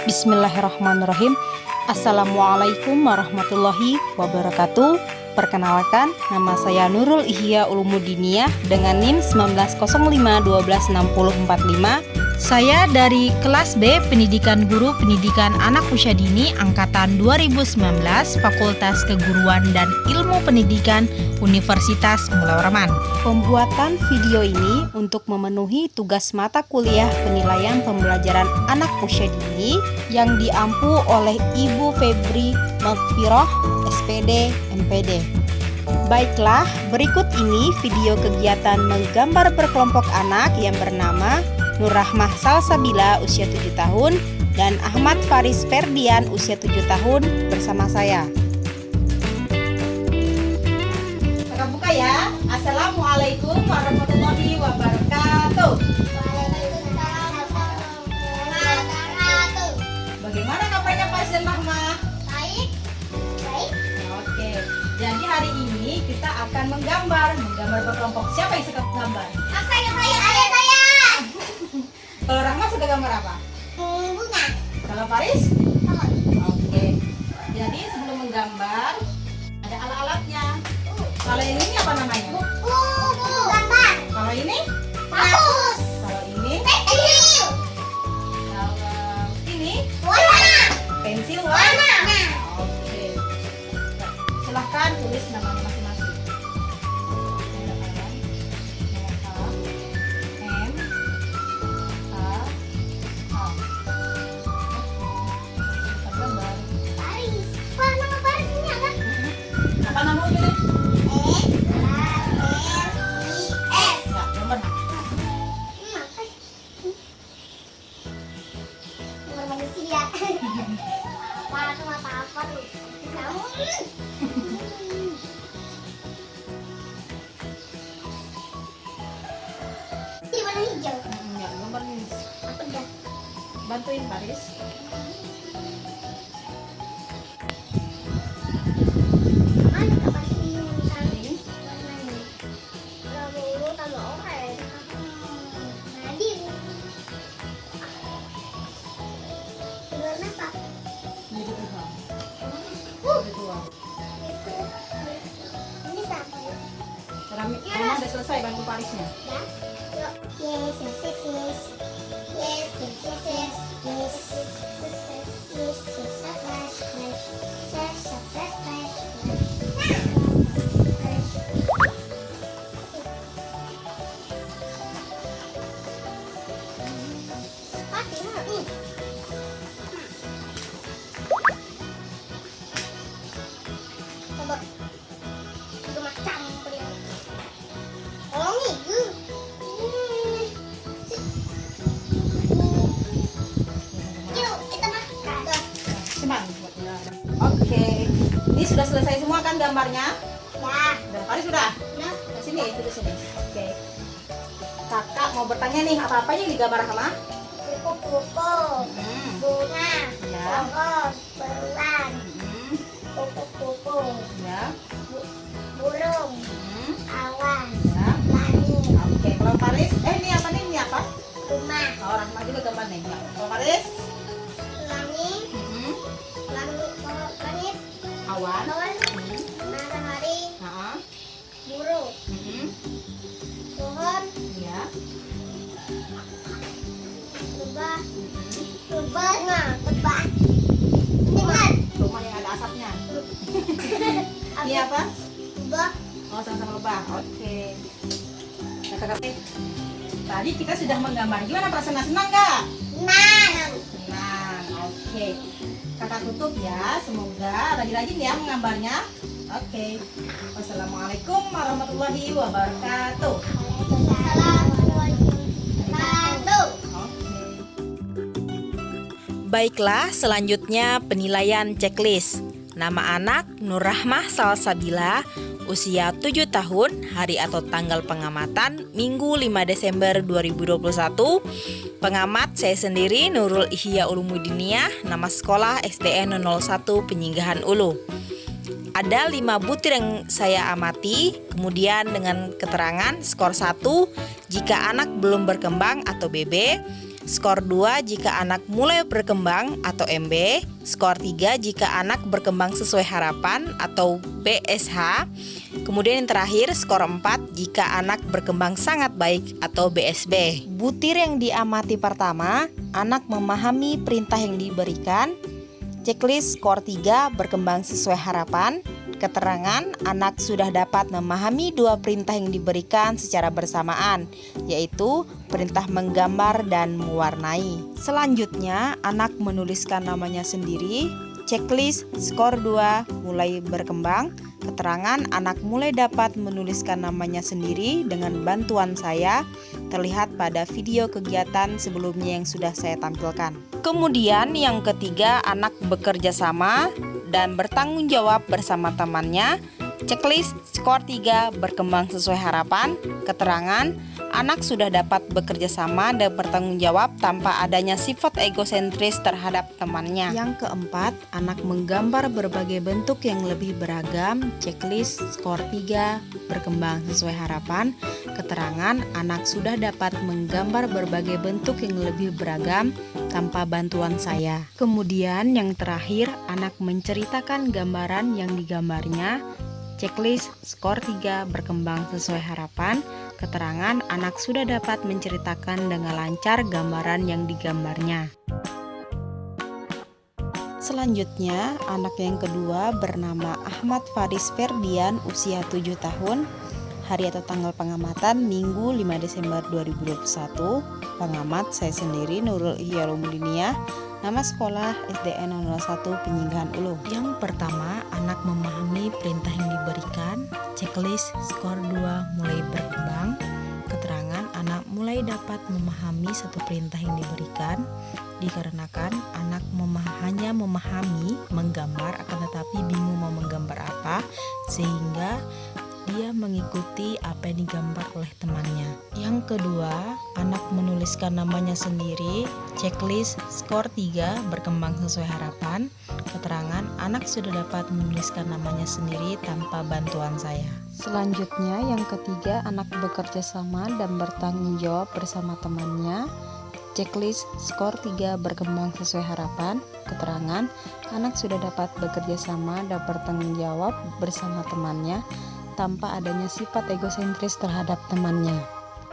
Bismillahirrahmanirrahim. Assalamualaikum warahmatullahi wabarakatuh. Perkenalkan, nama saya Nurul Ihya Ulumuddiniyah dengan NIM 1905126045. Saya dari kelas B Pendidikan Guru Pendidikan Anak Usia Dini angkatan 2019, Fakultas Keguruan dan Ilmu Pendidikan Universitas Mulai Warman. Pembuatan video ini untuk memenuhi tugas mata kuliah penilaian pembelajaran anak usia dini yang diampu oleh Ibu Febri Magfirah, SPD, MPD. Baiklah, berikut ini video kegiatan menggambar berkelompok anak yang bernama Nur Rahmah Salsabila usia 7 tahun dan Ahmad Faris Ferdian usia 7 tahun bersama saya. Kita buka ya. Assalamualaikum warahmatullahi wabarakatuh. Bagaimana kabarnya Pak Rahmah? Baik. Oke. Jadi hari ini kita akan menggambar berkelompok. Siapa yang suka gambar? Saya. Kalau Rahma suka gambar apa? Bunga. Kalau Faris? Pohon. Oke. Jadi sebelum menggambar ada alat-alatnya. Kalau ini apa namanya? Buku. Gambar. Kalau ini? Hapus. Kalau ini? Pensil. Kalau ini? Warna. Pensil Warna. Oke. Silahkan tulis nama masing-masing. Baris. Wah, nama baris ini apa? Apa namanya ini? S. Ya, gambar. Nomor manusia. Warna apa tuh? Kamu. Ini warna hijau. Ya, gambar ini. Apa dah? Bantuin Faris. Mana kapan ini Ini. warnanya? Kalau biru tambah orange. Nadim. Warna apa? Ini dua. Uh, Dua. itu. Ini siapa ya? Rahma udah selesai bantu Farisnya. Ya? Yuk. Yes, yes, yes, yes. Yes, yes, yes, yes. Yes. Yes, yes, surprise, surprise. Yes, surprise, surprise. Mati, mati. Coba. Itu macam beri. Oh, ini. Yuk, kita makan. Cuman. Oke. Ini sudah selesai semua kan gambarnya? Ya. Dan Faris sudah. Nah, Di sini, itu di sini. Oke. Kakak mau bertanya nih, apa-apa yang digambar Rahma? kupu-kupu, bunga, Ya. pohon, beruang, Hmm. kupu-kupu, Ya. burung, Hmm. awan, Ya. langit, Oke. Kalau Faris, ini apa nih? Ini apa? rumah, Oh, Rahma juga gambar nih. Ya. Kalau Faris? langit, Hmm. langit, Awan. awan, Hmm. matahari, Ha-ha. burung, Hmm. pohon, Ya. rubah, Hmm. rubah, rubah, dengan, Rumah yang ada asapnya. Ini apa? rubah, Oh, sama-sama lebah. Oke. Kakak, tadi kita sudah menggambar. Gimana perasaan, senang nggak? nan, Senang. Oke. Kakak tutup ya. Semoga rajin-rajin ya menggambarnya. Oke. Wassalamualaikum warahmatullahi wabarakatuh. Waalaikumsalam warahmatullahi wabarakatuh. Oke. Baiklah, selanjutnya penilaian checklist. Nama anak Nur Rahmah Salsabila, usia 7 tahun, hari atau tanggal pengamatan Minggu 5 Desember 2021. Pengamat saya sendiri Nurul Ihya Ulumuddiniyah, nama sekolah SDN 01 Penyinggahan Ulu. Ada 5 butir yang saya amati, kemudian dengan keterangan skor 1 jika anak belum berkembang atau BB, skor 2 jika anak mulai berkembang atau MB, skor 3 jika anak berkembang sesuai harapan atau BSH, kemudian yang terakhir skor 4 jika anak berkembang sangat baik atau BSB. Butir yang diamati pertama, anak memahami perintah yang diberikan. Checklist skor 3 berkembang sesuai harapan. Keterangan, anak sudah dapat memahami 2 perintah yang diberikan secara bersamaan, yaitu perintah menggambar dan mewarnai. Selanjutnya, anak menuliskan namanya sendiri. Checklist skor 2 mulai berkembang. Keterangan, anak mulai dapat menuliskan namanya sendiri dengan bantuan saya, terlihat pada video kegiatan sebelumnya yang sudah saya tampilkan. Kemudian yang ketiga, anak bekerja sama dan bertanggung jawab bersama temannya. Checklist skor 3 berkembang sesuai harapan. Keterangan, anak sudah dapat bekerja sama dan bertanggung jawab tanpa adanya sifat egosentris terhadap temannya. Yang keempat, anak menggambar berbagai bentuk yang lebih beragam. Checklist skor 3 berkembang sesuai harapan. Keterangan, anak sudah dapat menggambar berbagai bentuk yang lebih beragam tanpa bantuan saya. Kemudian yang terakhir, anak menceritakan gambaran yang digambarnya. Checklist skor 3 berkembang sesuai harapan. Keterangan, anak sudah dapat menceritakan dengan lancar gambaran yang digambarnya. Selanjutnya, anak yang kedua bernama Ahmad Faris Ferdian, usia 7 tahun. Hari atau tanggal pengamatan Minggu 5 Desember 2021. Pengamat saya sendiri, Nurul Ihya Ulumuddiniyah. Nama sekolah SDN 01 Penyinggahan Ulu. Yang pertama, anak memahami perintah yang diberikan. Checklist skor 2 mulai berkembang. Keterangan, anak mulai dapat memahami satu perintah yang diberikan. Dikarenakan anak hanya memahami menggambar, akan tetapi bingung mau menggambar apa, sehingga dia mengikuti apa yang digambar oleh temannya. Yang kedua, anak menuliskan namanya sendiri. Checklist skor 3 berkembang sesuai harapan. Keterangan, anak sudah dapat menuliskan namanya sendiri tanpa bantuan saya. Selanjutnya, yang ketiga, anak bekerja sama dan bertanggung jawab bersama temannya. Checklist skor 3 berkembang sesuai harapan. Keterangan, anak sudah dapat bekerja sama dan bertanggung jawab bersama temannya tanpa adanya sifat egosentris terhadap temannya.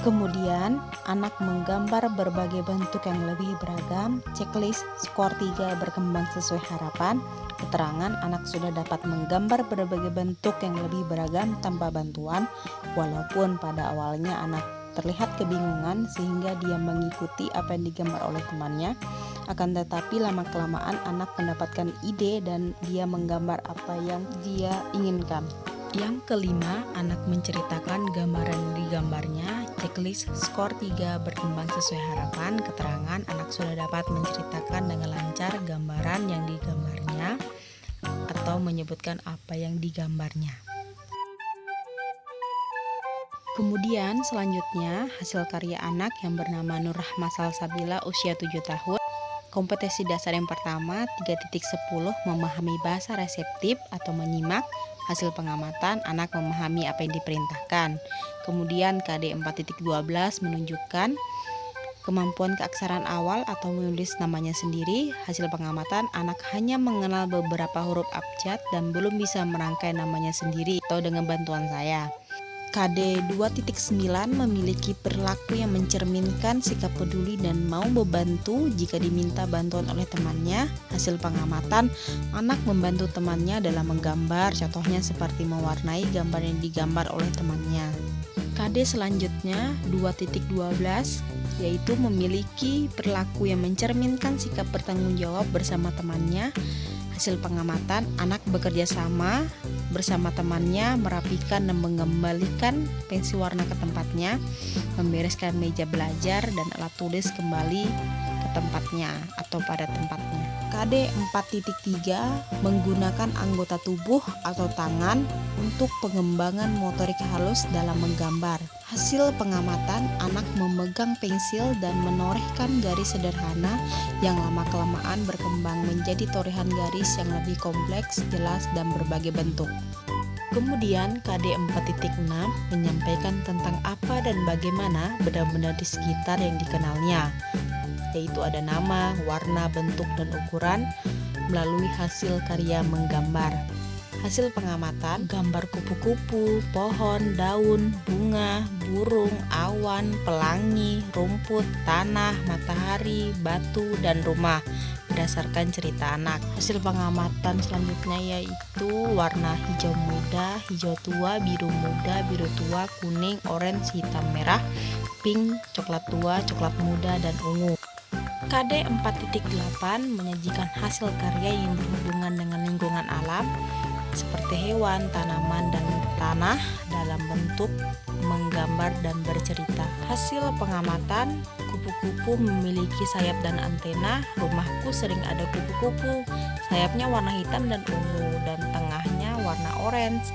Kemudian, anak menggambar berbagai bentuk yang lebih beragam. Checklist skor 3 berkembang sesuai harapan. Keterangan, anak sudah dapat menggambar berbagai bentuk yang lebih beragam tanpa bantuan, walaupun pada awalnya anak terlihat kebingungan sehingga dia mengikuti apa yang digambar oleh temannya. Akan tetapi lama-kelamaan anak mendapatkan ide dan dia menggambar apa yang dia inginkan. Yang kelima, anak menceritakan gambaran yang digambarnya. Checklist skor 3 berkembang sesuai harapan. Keterangan, anak sudah dapat menceritakan dengan lancar gambaran yang digambarnya atau menyebutkan apa yang digambarnya. Kemudian selanjutnya, hasil karya anak yang bernama Nurrahmah Salsabila, usia 7 tahun. Kompetensi dasar yang pertama 3.10 memahami bahasa reseptif atau menyimak. Hasil pengamatan, anak memahami apa yang diperintahkan. Kemudian KD 4.12 menunjukkan kemampuan keaksaraan awal atau menulis namanya sendiri. Hasil pengamatan, anak hanya mengenal beberapa huruf abjad dan belum bisa merangkai namanya sendiri atau dengan bantuan saya. KD 2.9 memiliki perilaku yang mencerminkan sikap peduli dan mau membantu jika diminta bantuan oleh temannya. Hasil pengamatan, anak membantu temannya dalam menggambar, contohnya seperti mewarnai gambar yang digambar oleh temannya. KD selanjutnya 2.12 yaitu memiliki perilaku yang mencerminkan sikap bertanggung jawab bersama temannya. Hasil pengamatan, anak bekerja sama bersama temannya, merapikan dan mengembalikan pensil warna ke tempatnya, membereskan meja belajar dan alat tulis kembali ke tempatnya atau pada tempatnya. KD 4.3 menggunakan anggota tubuh atau tangan untuk pengembangan motorik halus dalam menggambar. Hasil pengamatan, anak memegang pensil dan menorehkan garis sederhana yang lama-kelamaan berkembang menjadi torehan garis yang lebih kompleks, jelas, dan berbagai bentuk. Kemudian KD 4.6 menyampaikan tentang apa dan bagaimana benda-benda di sekitar yang dikenalnya. yaitu ada nama, warna, bentuk, dan ukuran melalui hasil karya menggambar. Hasil pengamatan, gambar kupu-kupu, pohon, daun, bunga, burung, awan, pelangi, rumput, tanah, matahari, batu, dan rumah berdasarkan cerita anak. Hasil pengamatan selanjutnya yaitu warna hijau muda, hijau tua, biru muda, biru tua, kuning, orange, hitam, merah, pink, coklat tua, coklat muda, dan ungu. KD 4.8 menyajikan hasil karya yang berhubungan dengan lingkungan alam seperti hewan, tanaman, dan tanah dalam bentuk menggambar dan bercerita. Hasil pengamatan, kupu-kupu memiliki sayap dan antena. Rumahku sering ada kupu-kupu. Sayapnya warna hitam dan ungu dan tengahnya warna orange.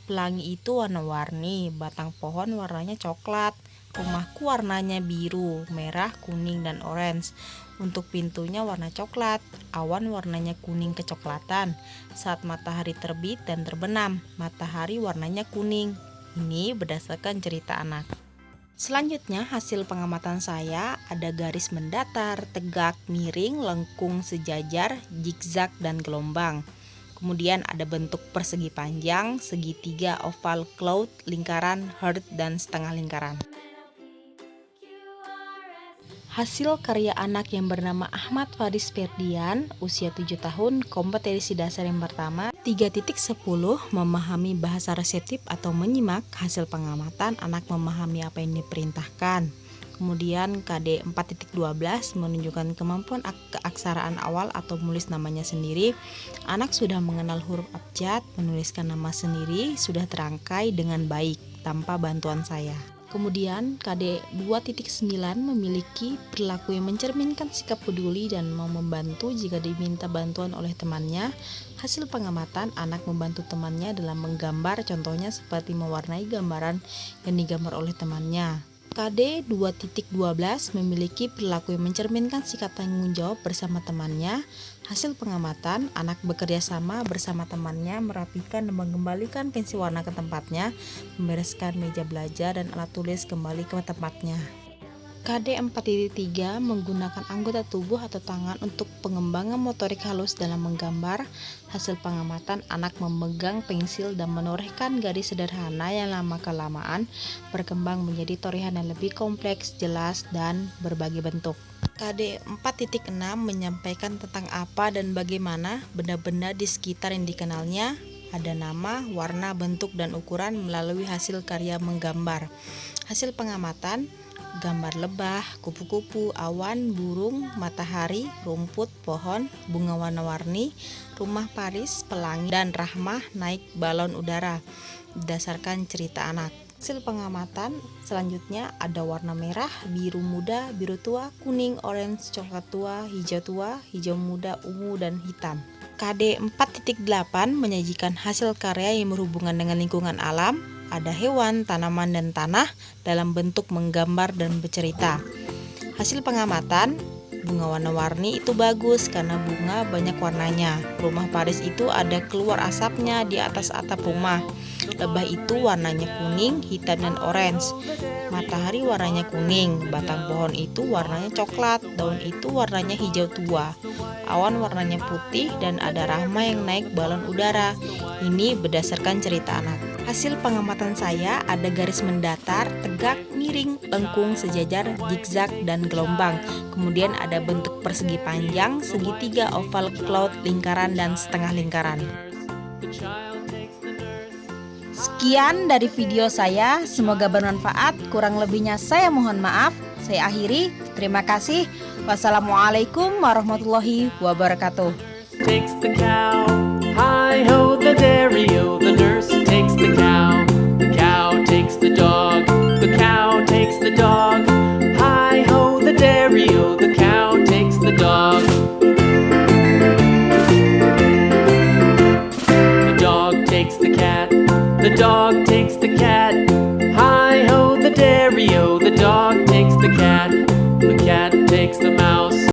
Pelangi itu warna-warni, batang pohon warnanya coklat. Rumahku warnanya biru, merah, kuning, dan orange. Untuk pintunya warna coklat, awan warnanya kuning kecoklatan. Saat matahari terbit dan terbenam, matahari warnanya kuning. Ini berdasarkan cerita anak. Selanjutnya hasil pengamatan saya ada garis mendatar, tegak, miring, lengkung, sejajar, zigzag, dan gelombang. Kemudian ada bentuk persegi panjang, segitiga, oval, cloud, lingkaran, heart, dan setengah lingkaran. Hasil karya anak yang bernama Ahmad Faris Ferdian, usia 7 tahun, kompetensi dasar yang pertama, 3.10, memahami bahasa reseptif atau menyimak. Hasil pengamatan, anak memahami apa yang diperintahkan. Kemudian KD 4.12 menunjukkan kemampuan keaksaraan awal atau menulis namanya sendiri. Anak sudah mengenal huruf abjad, menuliskan nama sendiri, sudah terangkai dengan baik tanpa bantuan saya. Kemudian KD 2.9 memiliki perilaku yang mencerminkan sikap peduli dan mau membantu jika diminta bantuan oleh temannya. Hasil pengamatan, anak membantu temannya dalam menggambar, contohnya seperti mewarnai gambaran yang digambar oleh temannya. KD 2.12 memiliki perilaku yang mencerminkan sikap tanggung jawab bersama temannya. Hasil pengamatan, anak bekerja sama bersama temannya merapikan dan mengembalikan pensil warna ke tempatnya, membereskan meja belajar dan alat tulis kembali ke tempatnya. KD 4.3 menggunakan anggota tubuh atau tangan untuk pengembangan motorik halus dalam menggambar. Hasil pengamatan, anak memegang pensil dan menorehkan garis sederhana yang lama-kelamaan berkembang menjadi torehan yang lebih kompleks, jelas, dan berbagai bentuk. KD 4.6 menyampaikan tentang apa dan bagaimana benda-benda di sekitar yang dikenalnya. Ada nama, warna, bentuk, dan ukuran melalui hasil karya menggambar. Hasil pengamatan, gambar lebah, kupu-kupu, awan, burung, matahari, rumput, pohon, bunga warna-warni, rumah Paris, pelangi, dan Rahmah naik balon udara berdasarkan cerita anak. Hasil pengamatan selanjutnya ada warna merah, biru muda, biru tua, kuning, orange, coklat tua, hijau muda, ungu, dan hitam. KD 4.8 menyajikan hasil karya yang berhubungan dengan lingkungan alam. Ada hewan, tanaman, dan tanah dalam bentuk menggambar dan bercerita. Hasil pengamatan, bunga warna-warni itu bagus karena bunga banyak warnanya. Rumah Paris itu ada keluar asapnya di atas atap rumah. Lebah itu warnanya kuning, hitam, dan orange. Matahari warnanya kuning, batang pohon itu warnanya coklat, daun itu warnanya hijau tua. Awan warnanya putih dan ada Rahma yang naik balon udara. Ini berdasarkan cerita anak. Hasil pengamatan saya ada garis mendatar, tegak, miring, lengkung, sejajar, zigzag, dan gelombang. Kemudian ada bentuk persegi panjang, segitiga, oval, cloud, lingkaran, dan setengah lingkaran. Sekian dari video saya, semoga bermanfaat. Kurang lebihnya saya mohon maaf. Saya akhiri, terima kasih. Wassalamualaikum warahmatullahi wabarakatuh. Takes the cow, hi ho the dairy-o, the nurse